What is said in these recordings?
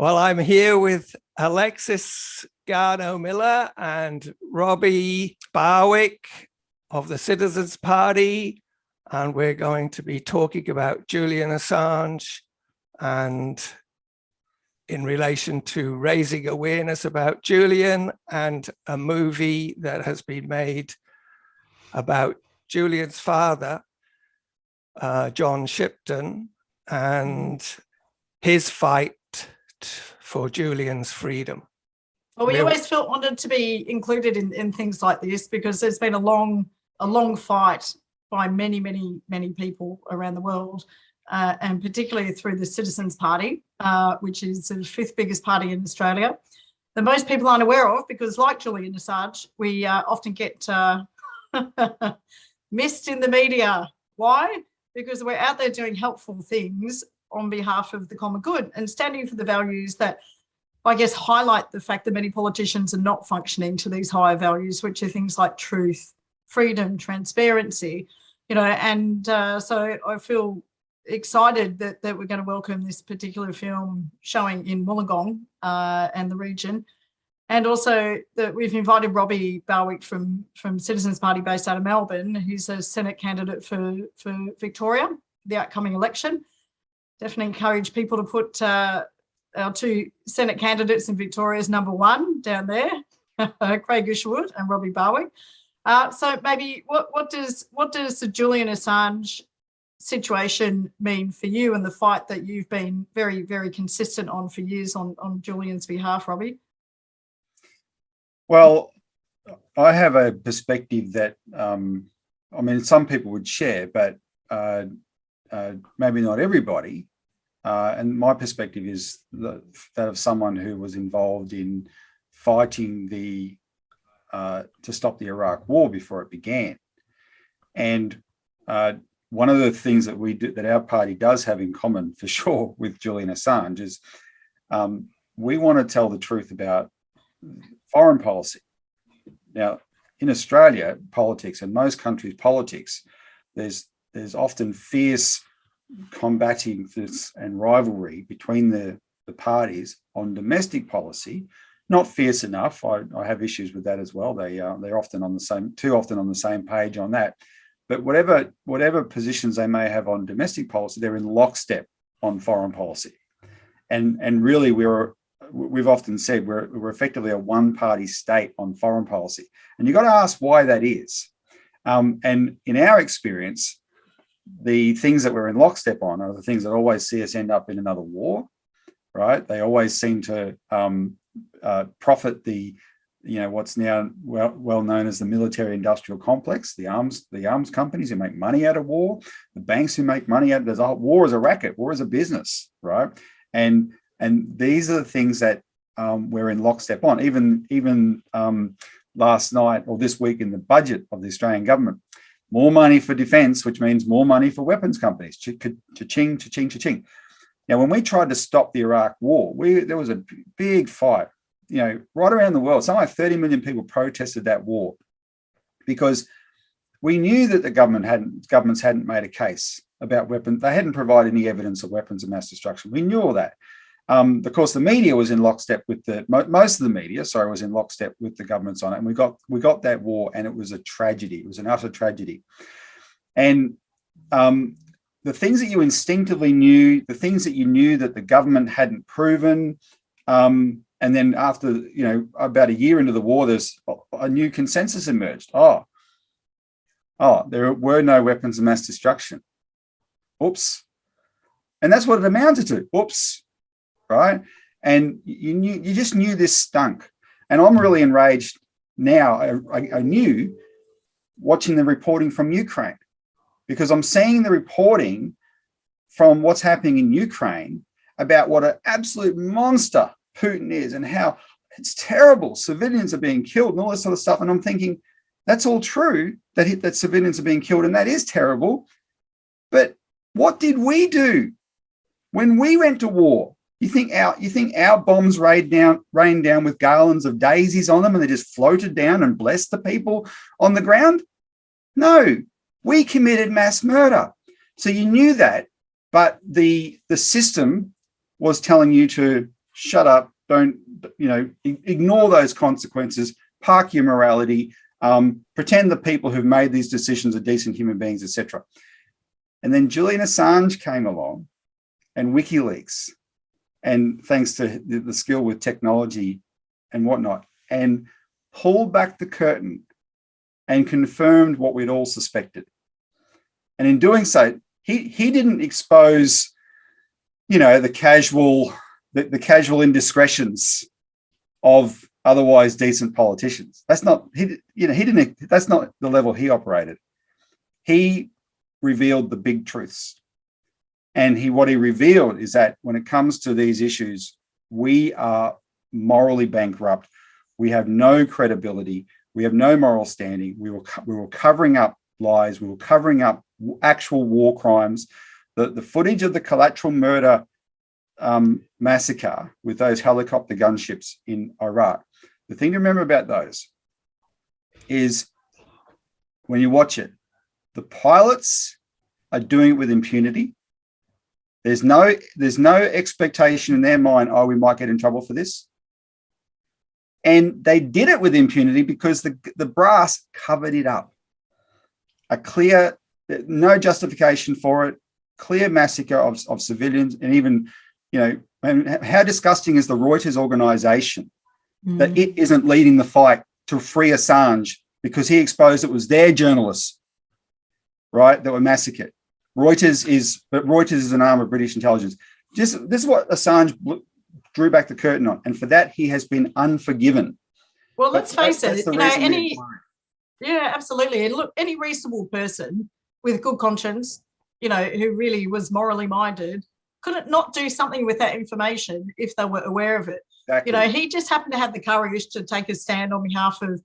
Well, I'm here with Alexis Garnaut-Miller and Robbie Barwick of the Citizens Party, and we're going to be talking about Julian Assange and in relation to raising awareness about Julian and a movie that has been made about Julian's father, John Shipton, and his fight for Julian's freedom. Well, we always felt wanted to be included in things like this because there's been a long fight by many people around the world, and particularly through the Citizens Party, which is the fifth biggest party in Australia, that most people aren't aware of because, like Julian Assange, we often get missed in the media. Why? Because we're out there doing helpful things on behalf of the common good and standing for the values that, I guess, highlight the fact that many politicians are not functioning to these higher values, which are things like truth, freedom, transparency, and so I feel excited that we're going to welcome this particular film showing in Wollongong and the region, and also that we've invited Robbie Barwick from Citizens Party based out of Melbourne, who's a Senate candidate for Victoria, the upcoming election. Definitely encourage people to put our two Senate candidates in Victoria as number one down there, Craig Isherwood and Robbie Barwick. So maybe what does the Julian Assange situation mean for you and the fight that you've been very, very consistent on for years on Julian's behalf, Robbie? Well, I have a perspective that, some people would share, but maybe not everybody. And my perspective is that of someone who was involved in fighting to stop the Iraq War before it began. And one of the things that that our party does have in common, for sure, with Julian Assange is we want to tell the truth about foreign policy. Now, in Australia, politics, and most countries' politics, there's often fierce combating and rivalry between the parties on domestic policy. Not fierce enough. I have issues with that as well. They're often too often on the same page on that. But whatever positions they may have on domestic policy, they're in lockstep on foreign policy. And really, we've often said we're effectively a one-party state on foreign policy. And you've got to ask why that is. And in our experience, the things that we're in lockstep on are the things that always see us end up in another war, right? They always seem to profit what's now well known as the military-industrial complex, the arms companies who make money out of war, the banks who make money out of war is a racket, war is a business, right? And these are the things that we're in lockstep on. Even last night or this week in the budget of the Australian government, more money for defence, which means more money for weapons companies. Cha-ching, cha-ching, cha-ching. Now, when we tried to stop the Iraq War, there was a big fight, right around the world. Something like 30 million people protested that war because we knew that the governments hadn't made a case about weapons. They hadn't provided any evidence of weapons of mass destruction. We knew all that. Of course, the media was in lockstep with most of the media. Was in lockstep with the governments on it, and we got that war, and it was a tragedy. It was an utter tragedy. And the things that you instinctively knew, the things that you knew that the government hadn't proven, and then after about a year into the war, there's a new consensus emerged. Oh, there were no weapons of mass destruction. Oops, and that's what it amounted to. Oops. Right, and you just knew this stunk, and I'm really enraged now. I knew watching the reporting from Ukraine, because I'm seeing the reporting from what's happening in Ukraine about what an absolute monster Putin is and how it's terrible. Civilians are being killed and all this sort of stuff, and I'm thinking that's all true that civilians are being killed, and that is terrible. But what did we do when we went to war? You think our bombs rained down with garlands of daisies on them and they just floated down and blessed the people on the ground? No, we committed mass murder. So you knew that, but the system was telling you to shut up, don't, ignore those consequences, park your morality, pretend the people who've made these decisions are decent human beings, etc. And then Julian Assange came along and WikiLeaks, and thanks to the skill with technology and whatnot, and pulled back the curtain and confirmed what we'd all suspected. And in doing so, he didn't expose, the casual indiscretions of otherwise decent politicians. That's not that's not the level he operated. He revealed the big truths. And what he revealed is that when it comes to these issues, we are morally bankrupt. We have no credibility. We have no moral standing. We were covering up lies. We were covering up actual war crimes. The footage of the collateral murder massacre with those helicopter gunships in Iraq. The thing to remember about those is when you watch it, the pilots are doing it with impunity. There's no expectation in their mind, we might get in trouble for this. And they did it with impunity because the brass covered it up. No justification for it, clear massacre of civilians, and even, how disgusting is the Reuters organization that it isn't leading the fight to free Assange because he exposed it was their journalists, right, that were massacred. Reuters is an arm of British intelligence. This is what Assange drew back the curtain on, and for that he has been unforgiven. Well, let's face it, yeah, absolutely. And look, any reasonable person with good conscience, who really was morally minded, couldn't not do something with that information if they were aware of it. Exactly. He just happened to have the courage to take a stand on behalf of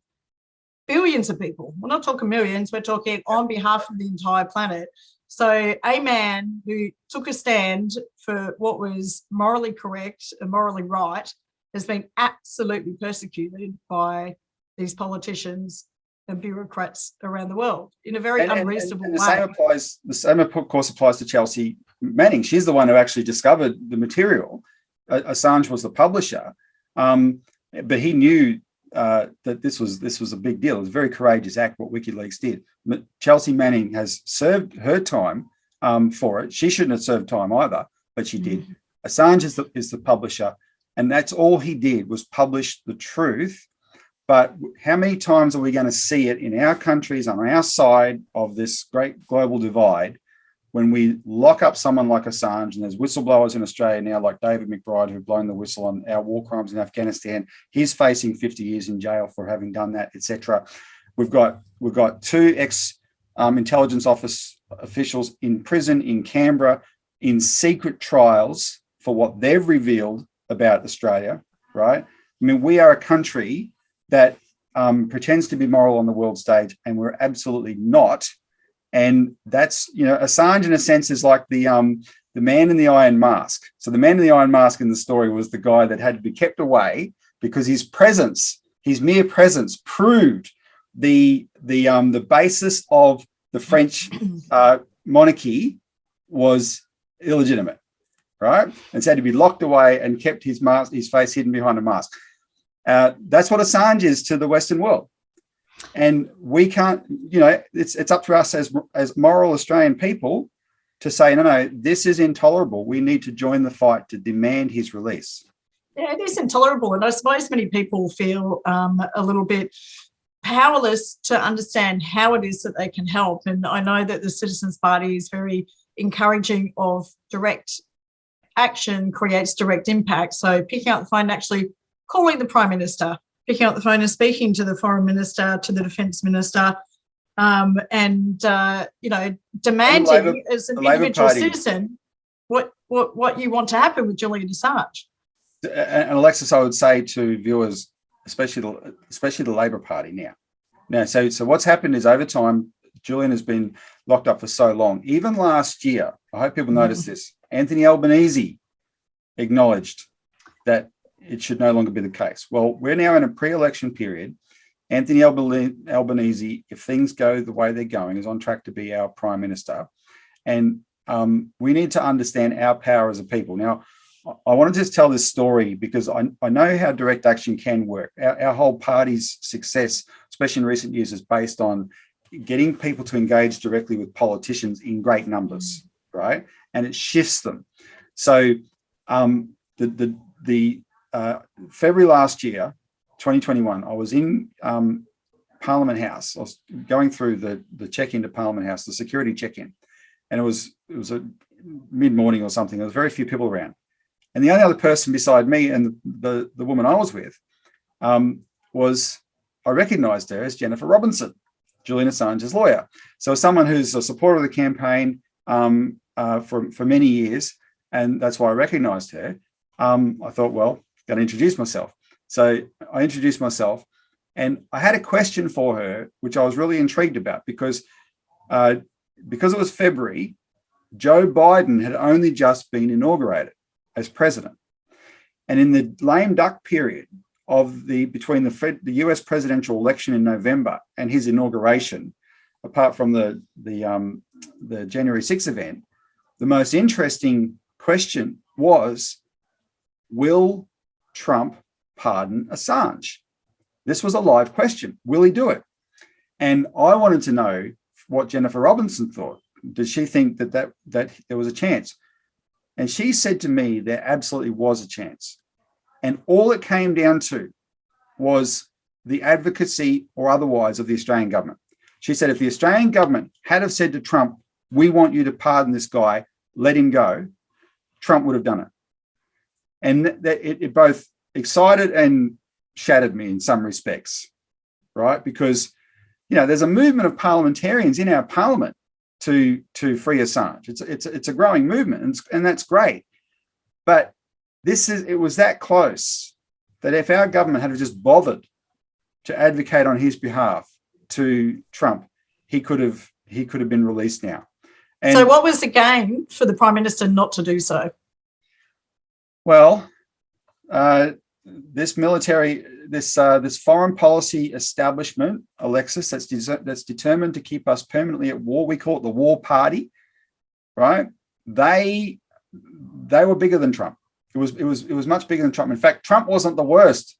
billions of people. We're not talking millions, we're talking on behalf of the entire planet. So a man who took a stand for what was morally correct and morally right has been absolutely persecuted by these politicians and bureaucrats around the world in a very unreasonable way. The same, of course, applies to Chelsea Manning. She's the one who actually discovered the material. Assange was the publisher, but he knew that this was a big deal. It was a very courageous act what WikiLeaks did. Chelsea Manning has served her time for it. She shouldn't have served time either, but she did. Assange is the publisher, and that's all he did was publish the truth. But how many times are we going to see it in our countries on our side of this great global divide when we lock up someone like Assange, and there's whistleblowers in Australia now like David McBride who've blown the whistle on our war crimes in Afghanistan. He's facing 50 years in jail for having done that, etc. We've got 2 ex-intelligence office officials in prison in Canberra in secret trials for what they've revealed about Australia, right? I mean, we are a country that pretends to be moral on the world stage, and we're absolutely not. And that's, Assange in a sense is like the man in the iron mask. So the man in the iron mask in the story was the guy that had to be kept away because his mere presence proved the basis of the French monarchy was illegitimate, right? And so had to be locked away and kept his face hidden behind a mask. That's what Assange is to the Western world. And we can't, it's up to us as moral Australian people to say, no, this is intolerable. We need to join the fight to demand his release. Yeah, it is intolerable. And I suppose many people feel a little bit powerless to understand how it is that they can help. And I know that the Citizens Party is very encouraging of direct action creates direct impact. So picking up the phone and actually calling the Prime Minister, picking up the phone and speaking to the Foreign Minister, to the Defence Minister, and demanding as an individual citizen what you want to happen with Julian Assange. And Alexis, I would say to viewers, especially the Labor Party now. So what's happened is over time, Julian has been locked up for so long. Even last year, I hope people notice this, Anthony Albanese acknowledged that it should no longer be the case. Well, we're now in a pre-election period. Anthony Albanese, if things go the way they're going, is on track to be our Prime Minister. And we need to understand our power as a people. Now, I want to just tell this story because I know how direct action can work. Our whole party's success, especially in recent years, is based on getting people to engage directly with politicians in great numbers, right? And it shifts them. So the February last year, 2021, I was in Parliament House. I was going through the check-in to Parliament House, the security check-in, and it was a mid-morning or something. There was very few people around, and the only other person beside me and the woman I was with I recognised her as Jennifer Robinson, Julian Assange's lawyer. So as someone who's a supporter of the campaign for many years, and that's why I recognised her. I thought, well, got to introduce myself. So I introduced myself, and I had a question for her, which I was really intrigued about because it was February, Joe Biden had only just been inaugurated as president. And in the lame duck period between the US presidential election in November and his inauguration, apart from the January 6th event, the most interesting question was, will Trump pardon Assange? This was a live question. Will he do it? And I wanted to know what Jennifer Robinson thought. Did she think that there was a chance? And she said to me, there absolutely was a chance. And all it came down to was the advocacy or otherwise of the Australian government. She said, if the Australian government had have said to Trump, we want you to pardon this guy, let him go, Trump would have done it. And it both excited and shattered me in some respects, right? Because, there's a movement of parliamentarians in our parliament to free Assange. It's a growing movement, and that's great. But it was that close that if our government had just bothered to advocate on his behalf to Trump, he could have been released now. And so what was the gain for the Prime Minister not to do so? Well, this foreign policy establishment, Alexis, that's determined to keep us permanently at war. We call it the war party, right? They were bigger than Trump. It was much bigger than Trump. In fact, Trump wasn't the worst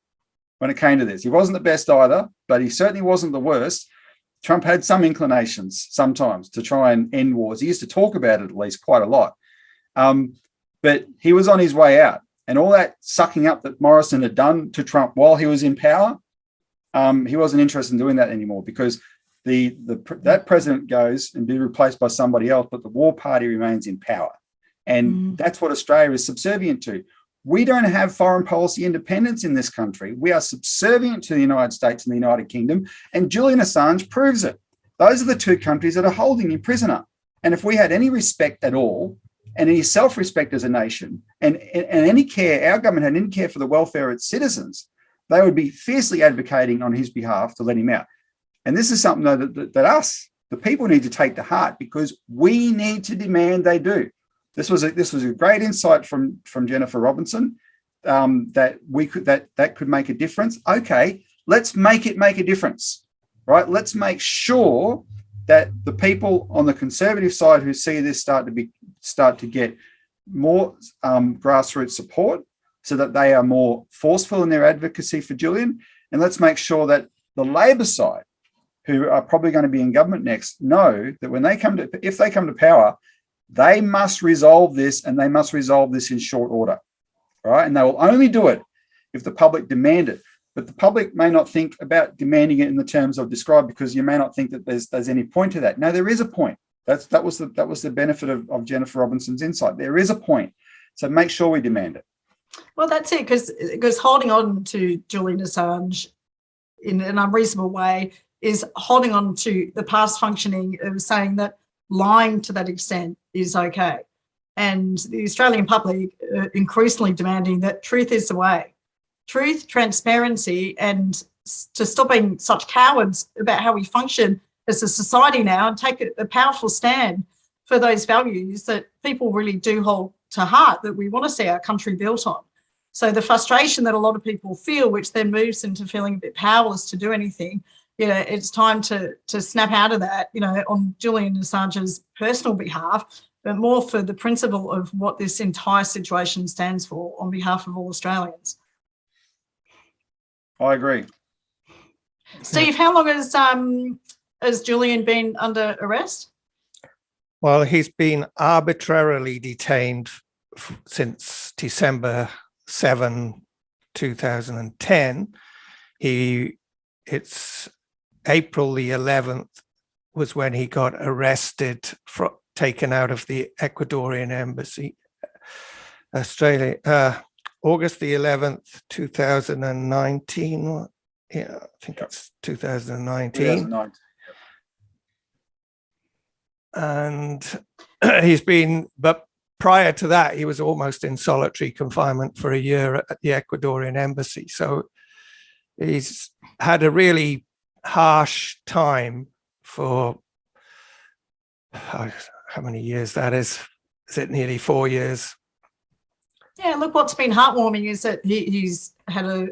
when it came to this. He wasn't the best either, but he certainly wasn't the worst. Trump had some inclinations sometimes to try and end wars. He used to talk about it at least quite a lot. But he was on his way out. And all that sucking up that Morrison had done to Trump while he was in power, he wasn't interested in doing that anymore because that president goes and be replaced by somebody else, but the war party remains in power. And that's what Australia is subservient to. We don't have foreign policy independence in this country. We are subservient to the United States and the United Kingdom, and Julian Assange proves it. Those are the two countries that are holding him prisoner. And if we had any respect at all, and any self-respect as a nation, and any care, our government had any care for the welfare of its citizens, they would be fiercely advocating on his behalf to let him out. And this is something that us, the people, need to take to heart because we need to demand they do. This was a great insight from Jennifer Robinson that could make a difference. Okay, let's make it make a difference, right? Let's make sure that the people on the conservative side who see this start to get more grassroots support so that they are more forceful in their advocacy for Julian. And let's make sure that the Labor side, who are probably going to be in government next, know that if they come to power, they must resolve this, and they must resolve this in short order, right? And they will only do it if the public demand it. But the public may not think about demanding it in the terms I've described because you may not think that there's any point to that. No, there is a point. That was the benefit of Jennifer Robinson's insight. There is a point. So make sure we demand it. Well, that's it, because holding on to Julian Assange in an unreasonable way is holding on to the past functioning of saying that lying to that extent is okay. And the Australian public are increasingly demanding that truth is the way. Truth, transparency, and to stop being such cowards about how we function as a society now and take a powerful stand for those values that people really do hold to heart, that we want to see our country built on. So the frustration that a lot of people feel, which then moves into feeling a bit powerless to do anything, it's time to snap out of that, on Julian Assange's personal behalf, but more for the principle of what this entire situation stands for on behalf of all Australians. I agree. Steve, how long has Julian been under arrest? Well, he's been arbitrarily detained since December 7, 2010. It's April the 11th was when he got arrested, taken out of the Ecuadorian embassy, Australia. August the 11th, 2019. Yeah, I think it's 2019. And he's been, but prior to that, he was almost in solitary confinement for a year at the Ecuadorian embassy. So he's had a really harsh time for, how many years that is? Is it nearly 4 years? Yeah, look, what's been heartwarming is that he's had a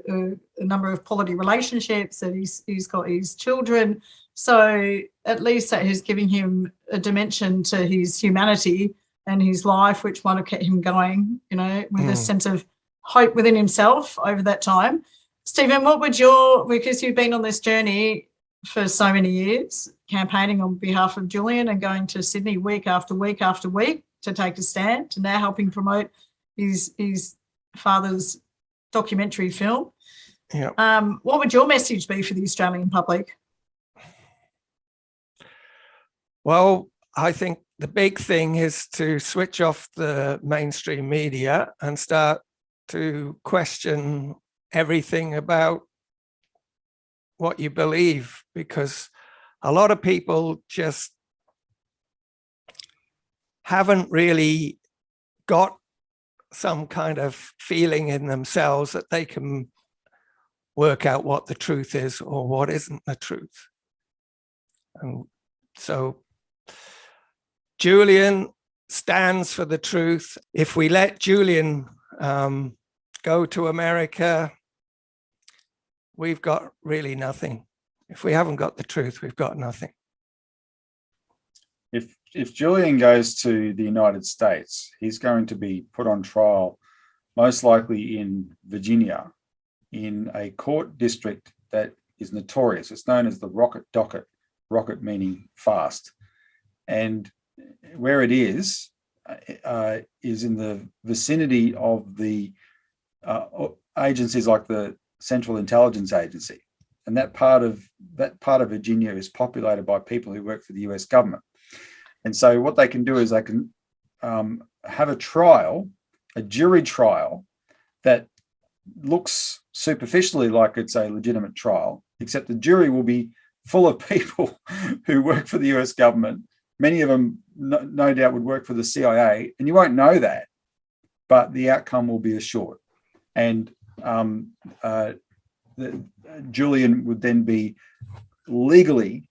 number of quality relationships, and he's got his children. So at least that is giving him a dimension to his humanity and his life, which might have kept him going, you know, with a sense of hope within himself over that time. Stephen, what would because you've been on this journey for so many years, campaigning on behalf of Julian and going to Sydney week after week after week to take a stand, to now helping promote his father's documentary film. Yeah. What would your message be for the Australian public? Well, I think the big thing is to switch off the mainstream media and start to question everything about what you believe, because a lot of people just haven't really got some kind of feeling in themselves that they can work out what the truth is or what isn't the truth. And so Julian stands for the truth. If we let Julian go to America, we've got really nothing. If we haven't got the truth, we've got nothing. If Julian goes to the United States, he's going to be put on trial, most likely in Virginia, in a court district that is notorious. It's known as the Rocket Docket, rocket meaning fast. And where it is in the vicinity of the agencies like the Central Intelligence Agency. And that part of Virginia is populated by people who work for the US government. And so what they can do is they can have a trial, a jury trial, that looks superficially like it's a legitimate trial, except the jury will be full of people who work for the US government. Many of them no doubt would work for the CIA, and you won't know that, but the outcome will be assured. And Julian would then be legally,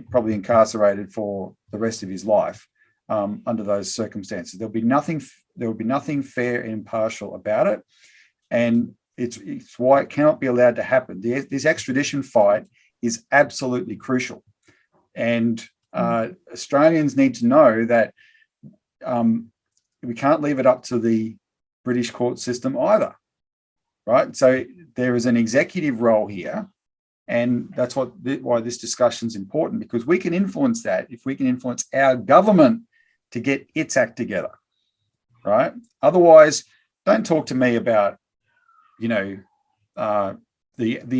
probably incarcerated for the rest of his life under those circumstances. There will be nothing fair and impartial about it, and it's why it cannot be allowed to happen. This extradition fight is absolutely crucial, and Australians need to know that we can't leave it up to the British court system either, right? So there is an executive role here. And that's why this discussion is important, because we can influence that if we can influence our government to get its act together, right? Otherwise, don't talk to me about, the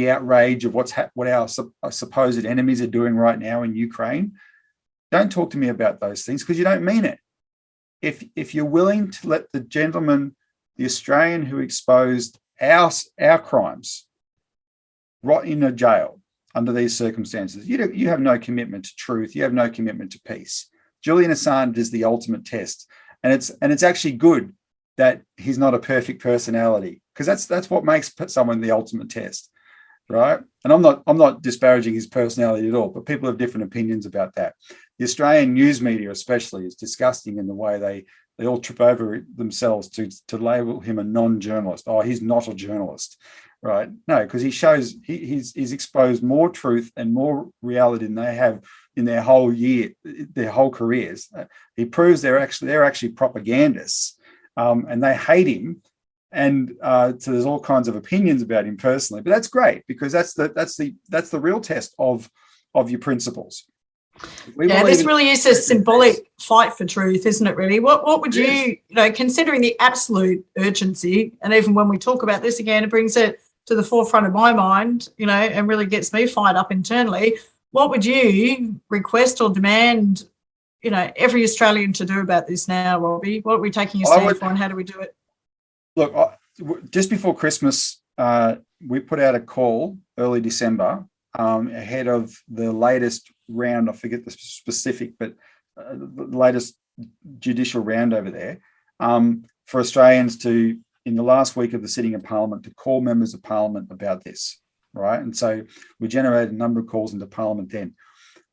outrage of what our supposed enemies are doing right now in Ukraine. Don't talk to me about those things, because you don't mean it. If you're willing to let the gentleman, the Australian who exposed our crimes, rot in a jail under these circumstances, you have no commitment to truth. You have no commitment to peace. Julian Assange is the ultimate test, and it's actually good that he's not a perfect personality, because that's what makes someone the ultimate test, right? And I'm not disparaging his personality at all, but people have different opinions about that. The Australian news media, especially, is disgusting in the way they all trip over themselves to label him a non-journalist. Oh, he's not a journalist, right? No, because he shows he's exposed more truth and more reality than they have in their whole careers. He proves they're actually propagandists, and they hate him. And so there's all kinds of opinions about him personally, but that's great because that's the real test of your principles. This really is a symbolic fight for truth, isn't it, really? What would you considering the absolute urgency, and even when we talk about this again, it brings it to the forefront of my mind, and really gets me fired up internally. What would you request or demand, every Australian to do about this now, Robbie? What are we taking a stand for and how do we do it? Look, just before Christmas, we put out a call early December ahead of the latest round. I forget the specific, but the latest judicial round over there, for Australians to, in the last week of the sitting of Parliament, to call members of Parliament about this, right? And so we generated a number of calls into Parliament then.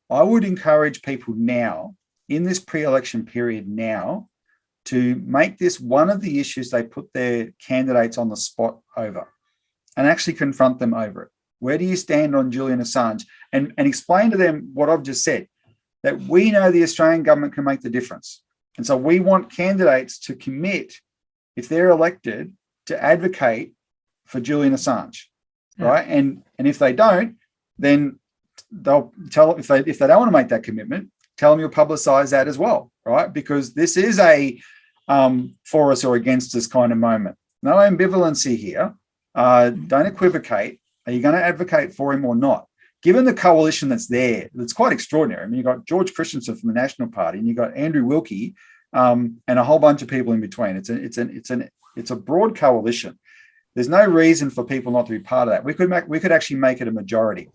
I would encourage people now, in this pre-election period now, to make this one of the issues they put their candidates on the spot over and actually confront them over it. Where do you stand on Julian Assange? And explain to them what I've just said, that we know the Australian government can make the difference. And so we want candidates to commit, if they're elected, to advocate for Julian Assange, right? And if they don't, then they'll tell, if they don't want to make that commitment, tell them you'll publicise that as well, right? Because this is a for us or against us kind of moment. No ambivalency here. Don't equivocate. Are you going to advocate for him or not? Given the coalition that's there, it's quite extraordinary. I mean, you've got George Christensen from the National Party, and you've got Andrew Wilkie, and a whole bunch of people in between. It's a broad coalition. There's no reason for people not to be part of that. We could actually make it a majority,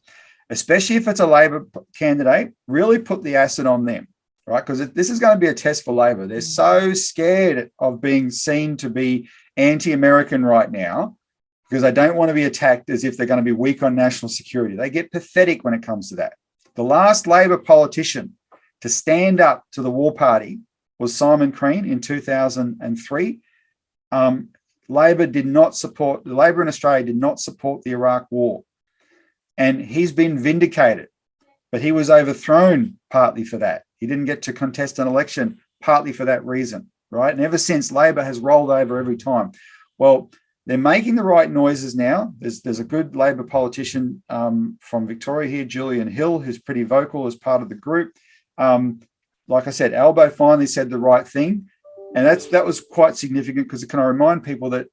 especially if it's a Labor candidate. Really put the acid on them, right? Because this is going to be a test for Labor. They're so scared of being seen to be anti-American right now, because they don't want to be attacked as if they're going to be weak on national security. They get pathetic when it comes to that. The last Labor politician to stand up to the war party was Simon Crean in 2003. Labor in Australia did not support the Iraq war. And he's been vindicated, but he was overthrown partly for that. He didn't get to contest an election partly for that reason, right? And ever since, Labor has rolled over every time. Well, they're making the right noises now. There's a good Labor politician from Victoria here, Julian Hill, who's pretty vocal as part of the group. Like I said, Albo finally said the right thing. And that was quite significant, because can I remind people that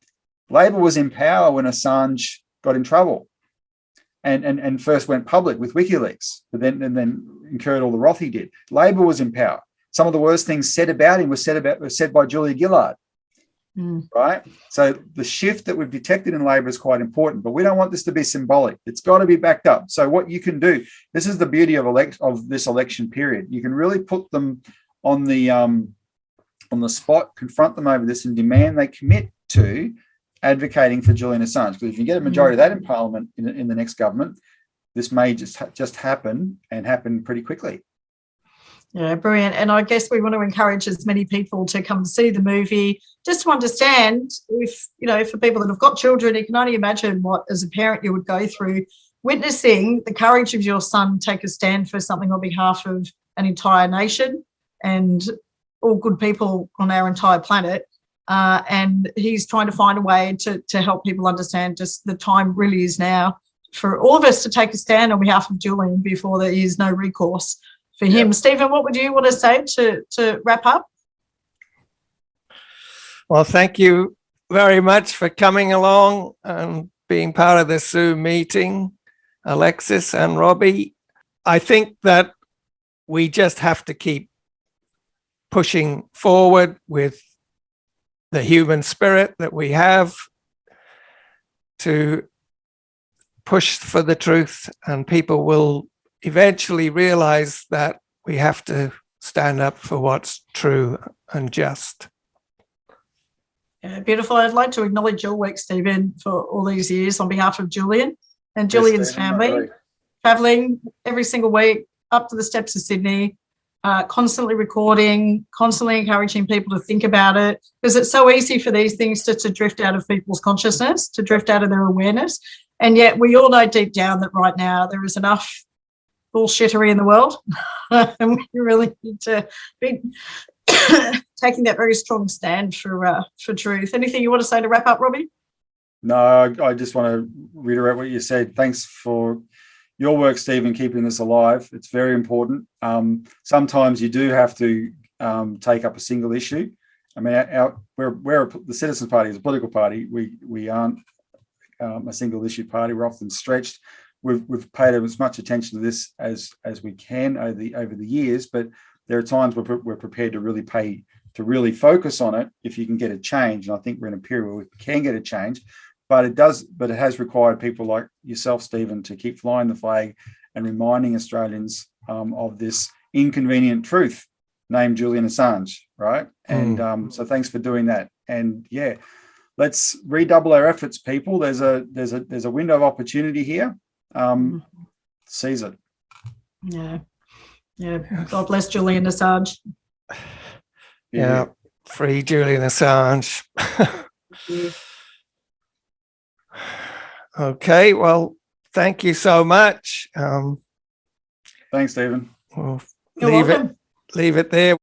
Labor was in power when Assange got in trouble and first went public with WikiLeaks, but then incurred all the wrath he did. Labor was in power. Some of the worst things said about him was said by Julia Gillard. Right? So the shift that we've detected in Labor is quite important, but we don't want this to be symbolic. It's got to be backed up. So what you can do, this is the beauty of this election period. You can really put them on the spot, confront them over this, and demand they commit to advocating for Julian Assange. Because if you get a majority of that in Parliament in the next government, this may just happen, and happen pretty quickly. Yeah, brilliant. And I guess we want to encourage as many people to come see the movie, just to understand, if, for people that have got children, you can only imagine what, as a parent, you would go through witnessing the courage of your son take a stand for something on behalf of an entire nation and all good people on our entire planet. And he's trying to find a way to help people understand just the time really is now for all of us to take a stand on behalf of Julian before there is no recourse for him. Yep. Stephen, what would you want to say to wrap up? Well, thank you very much for coming along and being part of this Zoom meeting, Alexis and Robbie. I think that we just have to keep pushing forward with the human spirit that we have to push for the truth, and people will eventually realize that we have to stand up for what's true and just. Yeah, beautiful. I'd like to acknowledge your work, Stephen, for all these years on behalf of Julian and Julian's family, travelling every single week up to the steps of Sydney constantly recording, constantly encouraging people to think about it, because it's so easy for these things to drift out of people's consciousness, to drift out of their awareness. And yet we all know deep down that right now there is enough bullshittery in the world and we really need to be taking that very strong stand for truth. Anything you want to say to wrap up, Robbie? No, I just want to reiterate what you said. Thanks for your work, Stephen, keeping this alive. It's very important. Sometimes you do have to take up a single issue. I mean, the Citizens Party is a political party. We aren't a single issue party. We're often stretched. We've paid as much attention to this as we can over the years, but there are times we're prepared to really focus on it if you can get a change. And I think we're in a period where we can get a change. But it has required people like yourself, Stephen, to keep flying the flag and reminding Australians of this inconvenient truth named Julian Assange, right? And so thanks for doing that. And yeah, let's redouble our efforts, people. There's a window of opportunity here. Seize it. Yeah. God bless Julian Assange. Yeah. Free Julian Assange. Yeah. Okay, well, thank you so much. Thanks, Stephen. We'll You're welcome. leave it there.